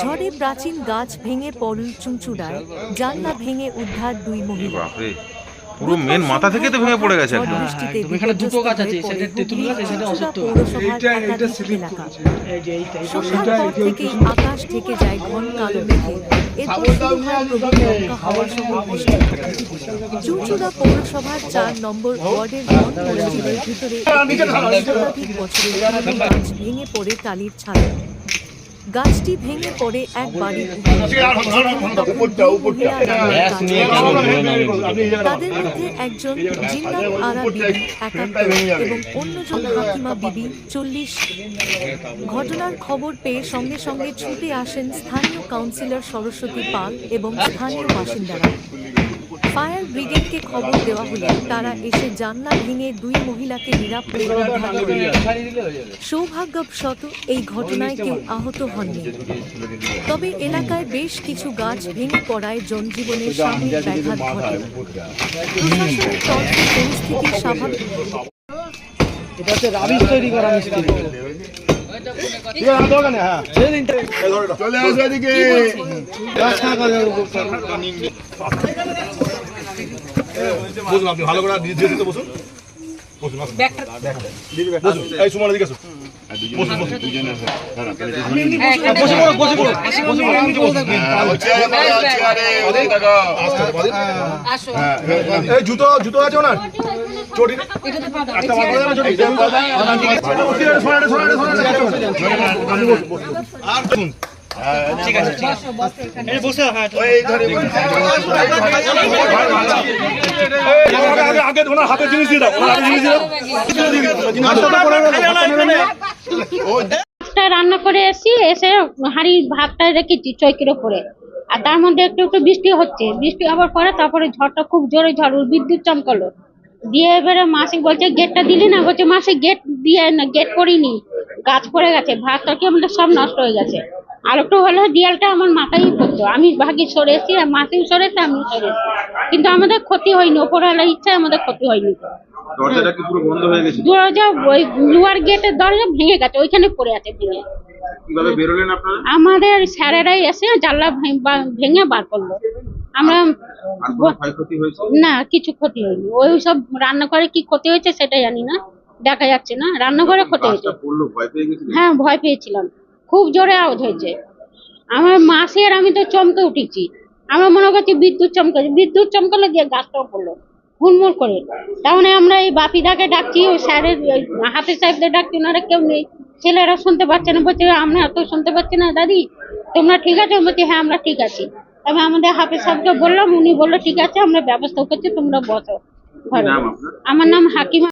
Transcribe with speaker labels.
Speaker 1: ঝড়ে প্রাচীন গাছ ভেঙে পড়ল চুঁচুড়ায়, জানলা ভেঙে উদ্ধার দুই মহিলা।
Speaker 2: পুরো মেন মাথা থেকে তো ভেঙে পড়ে গেছে একদম।
Speaker 3: এখানে দুটো গাছ আছে, সেটা তেঁতুল গাছ, সেটা অসত্য।
Speaker 1: সন্ধ্যার পর থেকেই আকাশ ঢেকে যায় ঘন কালো মেঘে। এরপর শুরু হয় প্রবল দমকা হাওয়া সহ বৃষ্টি। চুঁচুড়া পৌরসভার ৪ নম্বর ওয়ার্ডের বন মসজিদের ভিতরে শতাধিক বছরের পুরনো গাছ ভেঙে পড়ে টালির ছাদে। গাছটি ভেঙে পড়ে এক বাড়ির তাদের মধ্যে একজন জিন্নাত আরা বিবি ৭১ এবং অন্যজন হাকিমা বিবি ৪০। ঘটনার খবর পেয়ে সঙ্গে সঙ্গে ছুটে আসেন স্থানীয় কাউন্সিলর সরস্বতী পাল এবং স্থানীয় বাসিন্দারা। ফায়ার ব্রিগেডকে খবর দেওয়া হলে তারা এসে জানলা ভেঙে দুই মহিলাকে নিরাপদে উদ্ধার করে। সৌভাগ্যবশত এই ঘটনায় কেউ আহত হননি। তবে এলাকায় বেশ কিছু গাছ ভেঙে পড়ায় জনজীবনে সাময়িক ব্যাঘাত ঘটে। প্রশাসনের তরফে পরিস্থিতি স্বাভাবিক।
Speaker 3: এটা হচ্ছে রাবিশ তৈরি করা মিস্ত্রি।
Speaker 4: আপনি ভালো করে দিয়ে বসুন। জুতো জুতো আছে ওনার চটি
Speaker 3: ঠিক আছে, বসে
Speaker 4: আগে ওনার হাতে জিনিস দিয়ে দাও,
Speaker 5: রান্না করে এসে হাঁড়ি ভাতটা রেখেছি চৌকির ওপরে। আর তার মধ্যে একটু একটু বৃষ্টি হচ্ছে, বৃষ্টি হওয়ার পরে তারপরে ঝড়টা খুব জোরে ঝড়, বিদ্যুৎ চমকালো দিয়ে এবারে মাসি বলছে গেটটা দিলি না, বলছে মাসি গেট দিয়ে না, গেট করিনি, গাছ পড়ে গেছে, ভাতটা কি আমাদের সব নষ্ট হয়ে গেছে। আর একটু হলে দেয়ালটা আমার মাথায় পড়তো, আমি ভাগে সরে এসেছি, আর মাসিও সরেছে, আমিও সরেছি, কিন্তু আমাদের ক্ষতি হয়নি, ওপরওয়ালার ইচ্ছায় আমাদের ক্ষতি হয়নি।
Speaker 2: দরজাটা কি পুরো বন্ধ হয়ে গেছে?
Speaker 5: দরজা ওই লোয়ার গেটের দরজা ভেঙে গেছে, ওইখানে পড়ে আছে ভেঙে।
Speaker 2: কিভাবে বেরোলেন আপনারা?
Speaker 5: আমাদের স্যারেরাই এসে জানলা ভেঙে বার করলো। আমরা
Speaker 2: ক্ষয়ক্ষতি হয়েছে
Speaker 5: না, কিছু ক্ষতি হয়নি। ওই সব রান্নাঘরে কি ক্ষতি হয়েছে সেটা জানি না, দেখা যাচ্ছে না। রান্নাঘরে ক্ষতি হয়েছে। হ্যাঁ, ভয় পেয়েছিলাম, খুব জোরে আওয়াজ হয়েছে। আমার মাসি আর আমি তো চমকে উঠেছি, আমরা মনে করছি বিদ্যুৎ চমকাছে, বিদ্যুৎ চমকালো দিয়ে গাছটাও পড়লো হুড়মুড় করে। তাহলে আমরা এই বাপিদাকে ডাকছি, ওই স্যারের হাফিজ সাহেবদের ডাকছি, ওনারা কেউ নেই। ছেলেরা শুনতে পাচ্ছে না, বলছে আমরা তো শুনতে পাচ্ছি না দাদি, তোমরা ঠিক আছে? বলছি হ্যাঁ আমরা ঠিক আছি। তবে আমাদের হাফিজ সাহেবকে বললাম, উনি বললো ঠিক আছে, আমরা ব্যবস্থা করছি, তোমরা বসো ঘরে। আমার নাম হাকিমা।